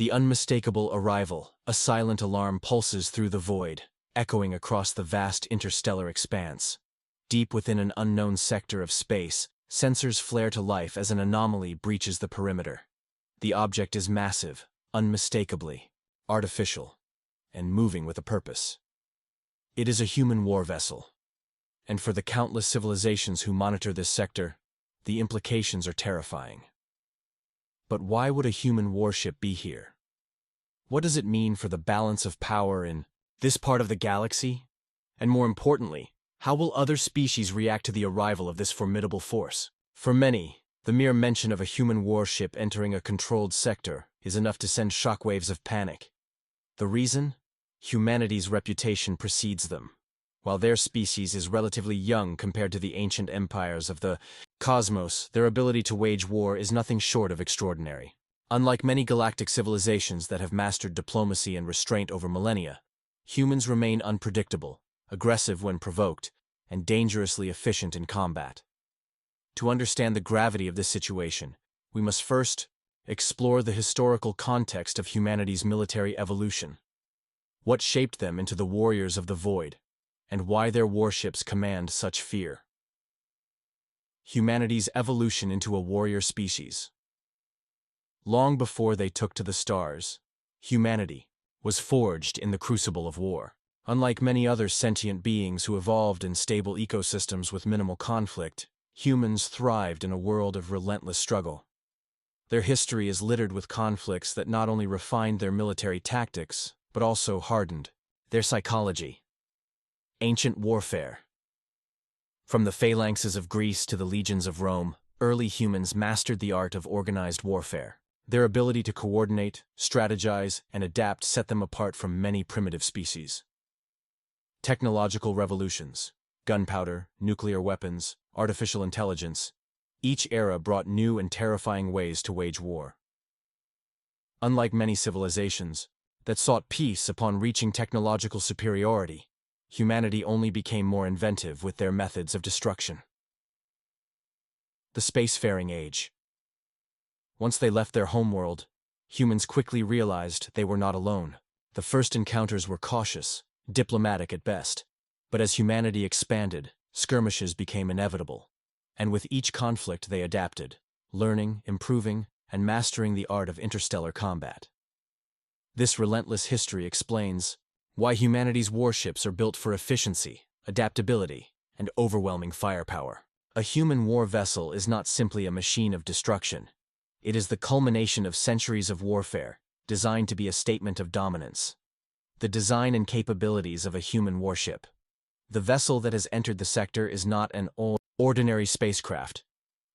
The unmistakable arrival, a silent alarm pulses through the void, echoing across the vast interstellar expanse. Deep within an unknown sector of space, sensors flare to life as an anomaly breaches the perimeter. The object is massive, unmistakably artificial, and moving with a purpose. It is a human war vessel. And for the countless civilizations who monitor this sector, the implications are terrifying. But why would a human warship be here? What does it mean for the balance of power in this part of the galaxy? And more importantly, how will other species react to the arrival of this formidable force? For many, the mere mention of a human warship entering a controlled sector is enough to send shockwaves of panic. The reason? Humanity's reputation precedes them. While their species is relatively young compared to the ancient empires of the cosmos, their ability to wage war is nothing short of extraordinary. Unlike many galactic civilizations that have mastered diplomacy and restraint over millennia, humans remain unpredictable, aggressive when provoked, and dangerously efficient in combat. To understand the gravity of this situation, we must first explore the historical context of humanity's military evolution. What shaped them into the warriors of the void, and why their warships command such fear. Humanity's evolution into a warrior species. Long before they took to the stars, humanity was forged in the crucible of war. Unlike many other sentient beings who evolved in stable ecosystems with minimal conflict, humans thrived in a world of relentless struggle. Their history is littered with conflicts that not only refined their military tactics, but also hardened their psychology. Ancient warfare. From the phalanxes of Greece to the legions of Rome, early humans mastered the art of organized warfare. Their ability to coordinate, strategize, and adapt set them apart from many primitive species. Technological revolutions, gunpowder, nuclear weapons, artificial intelligence, each era brought new and terrifying ways to wage war. Unlike many civilizations that sought peace upon reaching technological superiority, humanity only became more inventive with their methods of destruction. The spacefaring age. Once they left their homeworld, humans quickly realized they were not alone. The first encounters were cautious, diplomatic at best, but as humanity expanded, skirmishes became inevitable. And with each conflict they adapted, learning, improving, and mastering the art of interstellar combat. This relentless history explains why humanity's warships are built for efficiency, adaptability, and overwhelming firepower. A human war vessel is not simply a machine of destruction. It is the culmination of centuries of warfare, designed to be a statement of dominance. The design and capabilities of a human warship. The vessel that has entered the sector is not an ordinary spacecraft.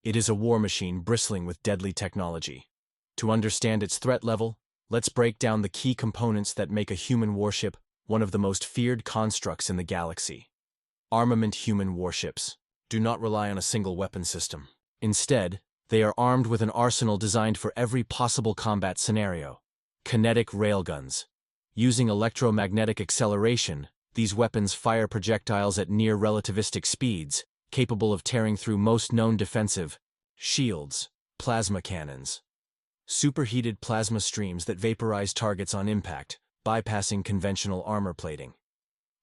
It is a war machine bristling with deadly technology. To understand its threat level, let's break down the key components that make a human warship one of the most feared constructs in the galaxy. Armament. Human warships do not rely on a single weapon system. Instead, they are armed with an arsenal designed for every possible combat scenario. Kinetic railguns. Using electromagnetic acceleration, these weapons fire projectiles at near relativistic speeds, capable of tearing through most known defensive shields. Plasma cannons. Superheated plasma streams that vaporize targets on impact, bypassing conventional armor plating.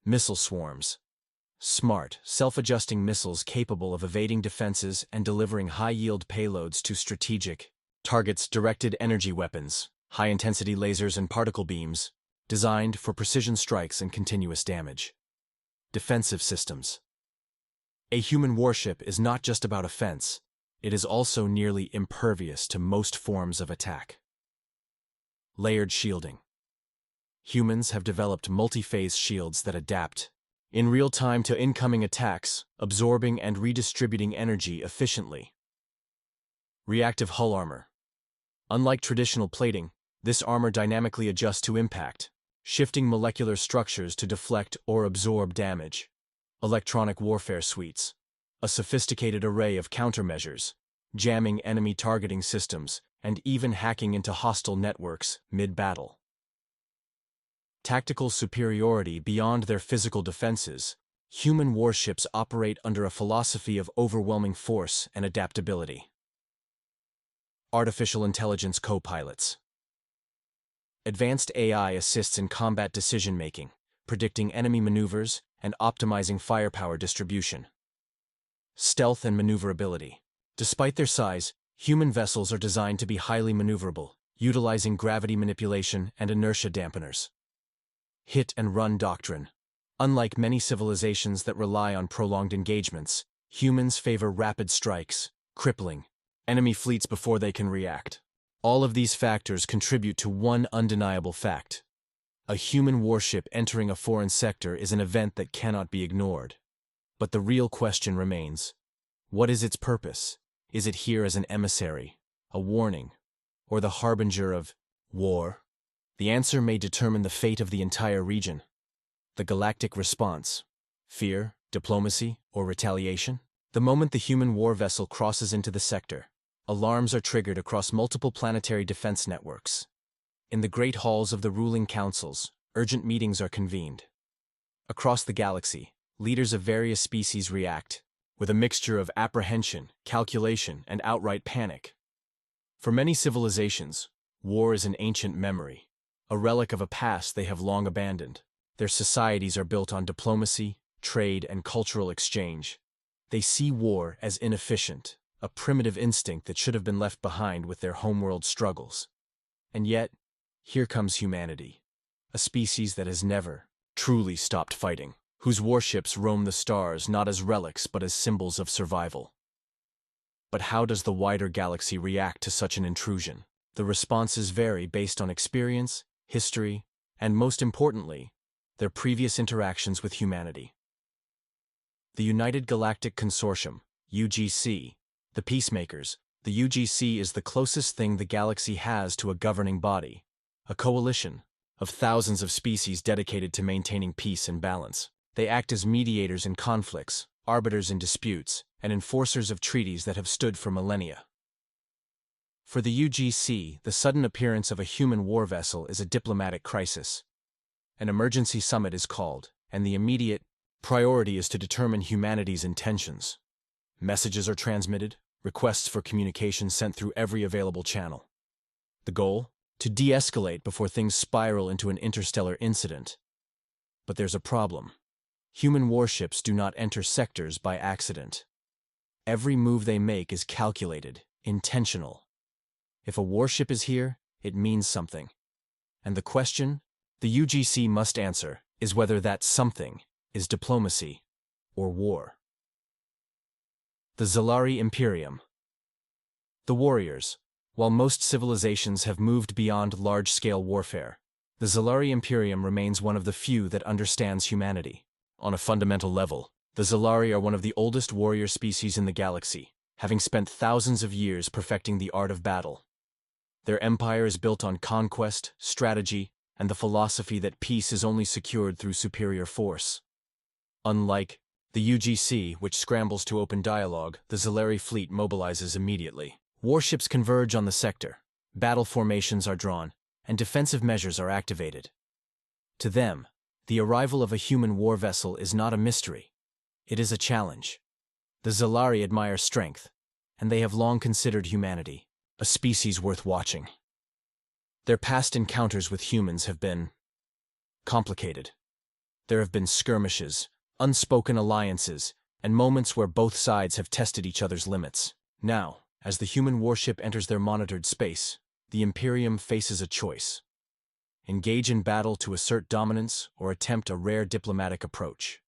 Missile swarms. Smart, self-adjusting missiles capable of evading defenses and delivering high-yield payloads to strategic targets. Directed energy weapons, high-intensity lasers and particle beams, designed for precision strikes and continuous damage. Defensive systems. A human warship is not just about offense, it is also nearly impervious to most forms of attack. Layered shielding. Humans have developed multi-phase shields that adapt in real time to incoming attacks, absorbing and redistributing energy efficiently. Reactive hull armor. Unlike traditional plating, this armor dynamically adjusts to impact, shifting molecular structures to deflect or absorb damage. Electronic warfare suites. A sophisticated array of countermeasures, jamming enemy targeting systems, and even hacking into hostile networks mid-battle. Tactical superiority. Beyond their physical defenses, human warships operate under a philosophy of overwhelming force and adaptability. Artificial intelligence co-pilots. Advanced AI assists in combat decision-making, predicting enemy maneuvers and optimizing firepower distribution. Stealth and maneuverability. Despite their size, human vessels are designed to be highly maneuverable, utilizing gravity manipulation and inertia dampeners. Hit-and-run doctrine. Unlike many civilizations that rely on prolonged engagements, humans favor rapid strikes, crippling enemy fleets before they can react. All of these factors contribute to one undeniable fact. A human warship entering a foreign sector is an event that cannot be ignored. But the real question remains: what is its purpose? Is it here as an emissary, a warning, or the harbinger of war? The answer may determine the fate of the entire region. The galactic response: fear, diplomacy, or retaliation? The moment the human war vessel crosses into the sector, alarms are triggered across multiple planetary defense networks. In the great halls of the ruling councils, urgent meetings are convened. Across the galaxy, leaders of various species react, with a mixture of apprehension, calculation, and outright panic. For many civilizations, war is an ancient memory, a relic of a past they have long abandoned. Their societies are built on diplomacy, trade, and cultural exchange. They see war as inefficient, a primitive instinct that should have been left behind with their homeworld struggles. And yet, here comes humanity, a species that has never truly stopped fighting, whose warships roam the stars not as relics but as symbols of survival. But how does the wider galaxy react to such an intrusion? The responses vary based on experience, history, and most importantly, their previous interactions with humanity. The United Galactic Consortium, UGC, the Peacemakers. The UGC is the closest thing the galaxy has to a governing body, a coalition of thousands of species dedicated to maintaining peace and balance. They act as mediators in conflicts, arbiters in disputes, and enforcers of treaties that have stood for millennia. For the UGC, the sudden appearance of a human war vessel is a diplomatic crisis. An emergency summit is called, and the immediate priority is to determine humanity's intentions. Messages are transmitted, requests for communication sent through every available channel. The goal? To de-escalate before things spiral into an interstellar incident. But there's a problem. Human warships do not enter sectors by accident. Every move they make is calculated, intentional. If a warship is here, it means something. And the question the UGC must answer is whether that something is diplomacy or war. The Xelari Imperium. The warriors. While most civilizations have moved beyond large-scale warfare, the Xelari Imperium remains one of the few that understands humanity. On a fundamental level, the Xelari are one of the oldest warrior species in the galaxy, having spent thousands of years perfecting the art of battle. Their empire is built on conquest, strategy, and the philosophy that peace is only secured through superior force. Unlike the UGC, which scrambles to open dialogue, the Xelari fleet mobilizes immediately. Warships converge on the sector, battle formations are drawn, and defensive measures are activated. To them, the arrival of a human war vessel is not a mystery. It is a challenge. The Xelari admire strength, and they have long considered humanity a species worth watching. Their past encounters with humans have been complicated. There have been skirmishes, unspoken alliances, and moments where both sides have tested each other's limits. Now, as the human warship enters their monitored space, the Imperium faces a choice. Engage in battle to assert dominance or attempt a rare diplomatic approach.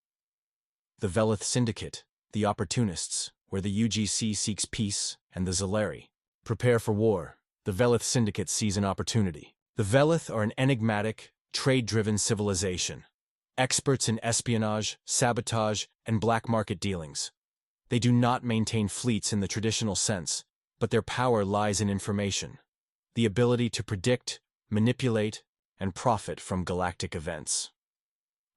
The Velith Syndicate, the Opportunists, where the UGC seeks peace, and the Xelari prepare for war. The Velith Syndicate sees an opportunity. The Velith are an enigmatic, trade-driven civilization, experts in espionage, sabotage, and black market dealings. They do not maintain fleets in the traditional sense, but their power lies in information, the ability to predict, manipulate, and profit from galactic events.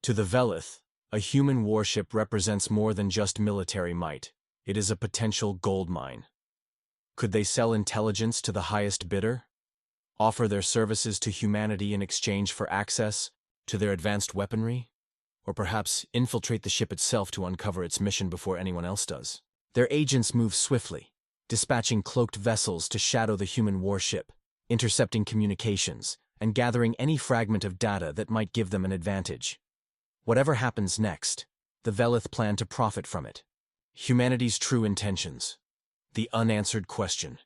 To the Velith, a human warship represents more than just military might. It is a potential gold mine. Could they sell intelligence to the highest bidder? Offer their services to humanity in exchange for access to their advanced weaponry? Or perhaps infiltrate the ship itself to uncover its mission before anyone else does? Their agents move swiftly, dispatching cloaked vessels to shadow the human warship, intercepting communications, and gathering any fragment of data that might give them an advantage. Whatever happens next, the Velith plan to profit from it. Humanity's true intentions. The unanswered question.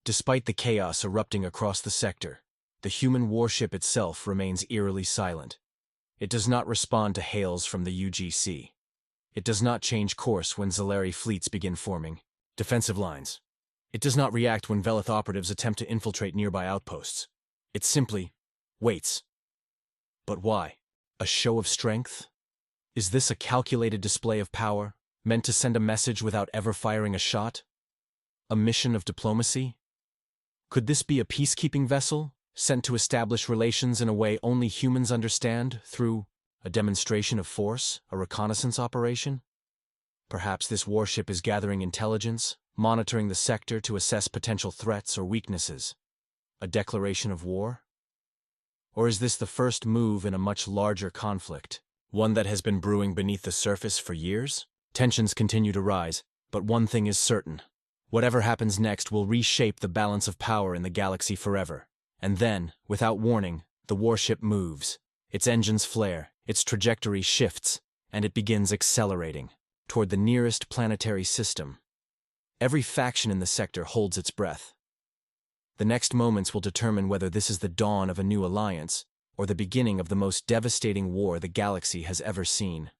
Despite the chaos erupting across the sector, the human warship itself remains eerily silent. It does not respond to hails from the UGC. It does not change course when Xelari fleets begin forming defensive lines. It does not react when Velith operatives attempt to infiltrate nearby outposts. It simply waits. But why? A show of strength? Is this a calculated display of power, meant to send a message without ever firing a shot? A mission of diplomacy? Could this be a peacekeeping vessel, sent to establish relations in a way only humans understand, through a demonstration of force, a reconnaissance operation? Perhaps this warship is gathering intelligence, monitoring the sector to assess potential threats or weaknesses. A declaration of war? Or is this the first move in a much larger conflict, one that has been brewing beneath the surface for years? Tensions continue to rise, but one thing is certain. Whatever happens next will reshape the balance of power in the galaxy forever. And then, without warning, the warship moves. Its engines flare, its trajectory shifts, and it begins accelerating toward the nearest planetary system. Every faction in the sector holds its breath. The next moments will determine whether this is the dawn of a new alliance or the beginning of the most devastating war the galaxy has ever seen.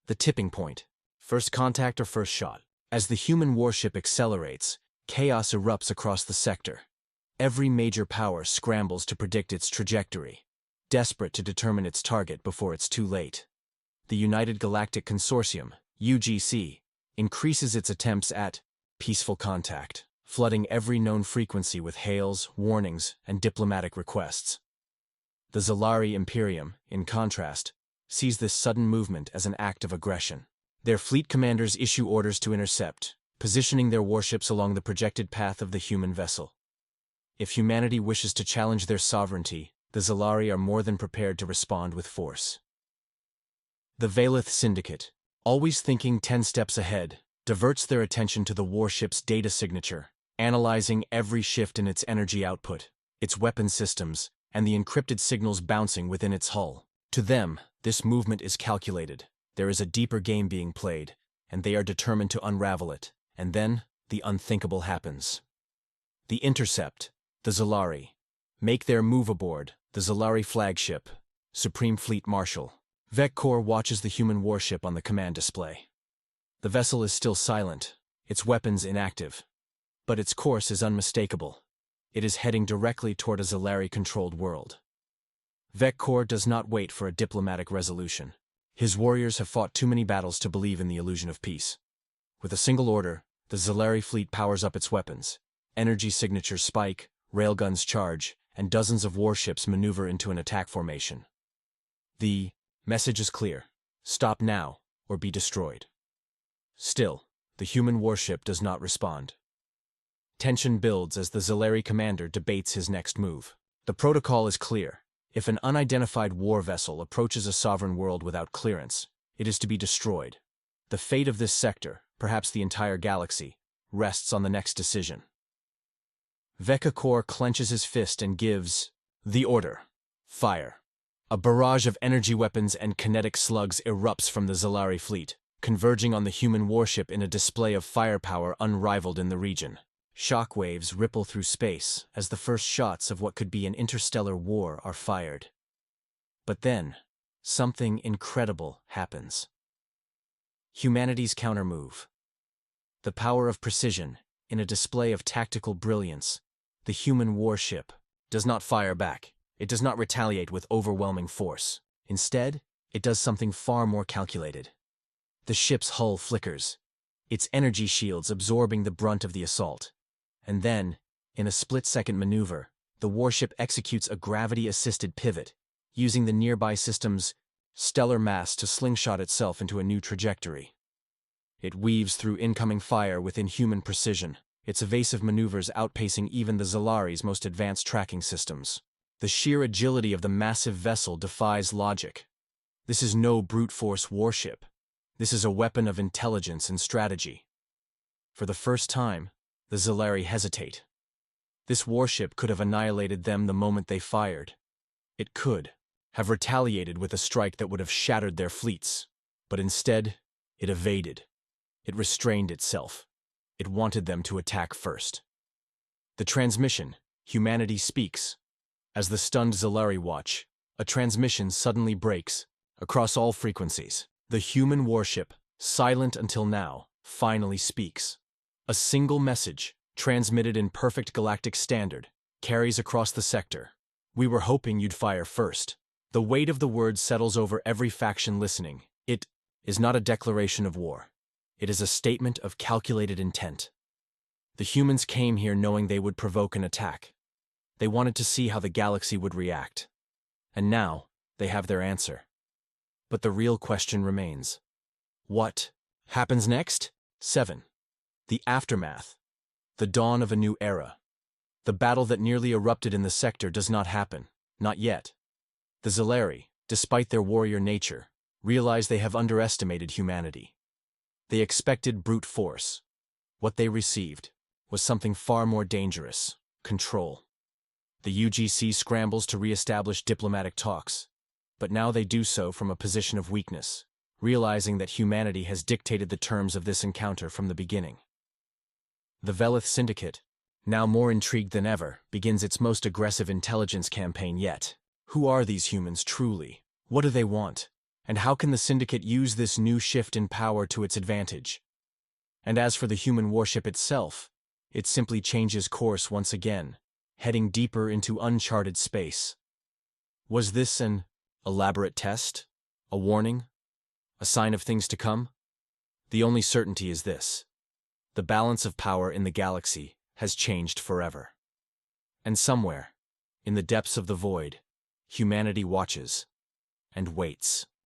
The tipping point. First contact or first shot. As the human warship accelerates, chaos erupts across the sector. Every major power scrambles to predict its trajectory, desperate to determine its target before it's too late. The United Galactic Consortium, UGC, increases its attempts at peaceful contact, flooding every known frequency with hails, warnings, and diplomatic requests. The Xelari Imperium, in contrast, sees this sudden movement as an act of aggression. Their fleet commanders issue orders to intercept, positioning their warships along the projected path of the human vessel. If humanity wishes to challenge their sovereignty, the Xelari are more than prepared to respond with force. The Velith Syndicate, always thinking 10 steps ahead, diverts their attention to the warship's data signature, analyzing every shift in its energy output, its weapon systems, and the encrypted signals bouncing within its hull. To them, this movement is calculated. There is a deeper game being played, and they are determined to unravel it. And then, the unthinkable happens. The intercept, the Xelari, make their move aboard the Xelari flagship, Supreme Fleet Marshal. Vector watches the human warship on the command display. The vessel is still silent, its weapons inactive. But its course is unmistakable. It is heading directly toward a Xelari-controlled world. Vector does not wait for a diplomatic resolution. His warriors have fought too many battles to believe in the illusion of peace. With a single order, the Xelari fleet powers up its weapons. Energy signatures spike, railguns charge, and dozens of warships maneuver into an attack formation. The message is clear: stop now, or be destroyed. Still, the human warship does not respond. Tension builds as the Xelari commander debates his next move. The protocol is clear. If an unidentified war vessel approaches a sovereign world without clearance, it is to be destroyed. The fate of this sector, perhaps the entire galaxy, rests on the next decision. Vector clenches his fist and gives the order. Fire. A barrage of energy weapons and kinetic slugs erupts from the Xelari fleet, converging on the human warship in a display of firepower unrivaled in the region. Shockwaves ripple through space as the first shots of what could be an interstellar war are fired. But then, something incredible happens. Humanity's countermove. The power of precision, in a display of tactical brilliance, the human warship does not fire back. It does not retaliate with overwhelming force. Instead, it does something far more calculated. The ship's hull flickers, its energy shields absorbing the brunt of the assault. And then, in a split-second maneuver, the warship executes a gravity-assisted pivot, using the nearby system's stellar mass to slingshot itself into a new trajectory. It weaves through incoming fire with inhuman precision, its evasive maneuvers outpacing even the Xelari's most advanced tracking systems. The sheer agility of the massive vessel defies logic. This is no brute-force warship. This is a weapon of intelligence and strategy. For the first time, the Xelari hesitate. This warship could have annihilated them the moment they fired. It could have retaliated with a strike that would have shattered their fleets. But instead, it evaded. It restrained itself. It wanted them to attack first. The transmission, humanity speaks. As the stunned Xelari watch, a transmission suddenly breaks, across all frequencies. The human warship, silent until now, finally speaks. A single message, transmitted in perfect galactic standard, carries across the sector. "We were hoping you'd fire first." The weight of the words settles over every faction listening. It is not a declaration of war. It is a statement of calculated intent. The humans came here knowing they would provoke an attack. They wanted to see how the galaxy would react. And now, they have their answer. But the real question remains. What happens next? 7. The aftermath. The dawn of a new era. The battle that nearly erupted in the sector does not happen. Not yet. The Xelari, despite their warrior nature, realize they have underestimated humanity. They expected brute force. What they received was something far more dangerous: control. The UGC scrambles to re-establish diplomatic talks, but now they do so from a position of weakness, realizing that humanity has dictated the terms of this encounter from the beginning. The Velith Syndicate, now more intrigued than ever, begins its most aggressive intelligence campaign yet. Who are these humans truly? What do they want? And how can the Syndicate use this new shift in power to its advantage? And as for the human warship itself, it simply changes course once again, heading deeper into uncharted space. Was this an elaborate test? A warning? A sign of things to come? The only certainty is this: the balance of power in the galaxy has changed forever. And somewhere, in the depths of the void, humanity watches and waits.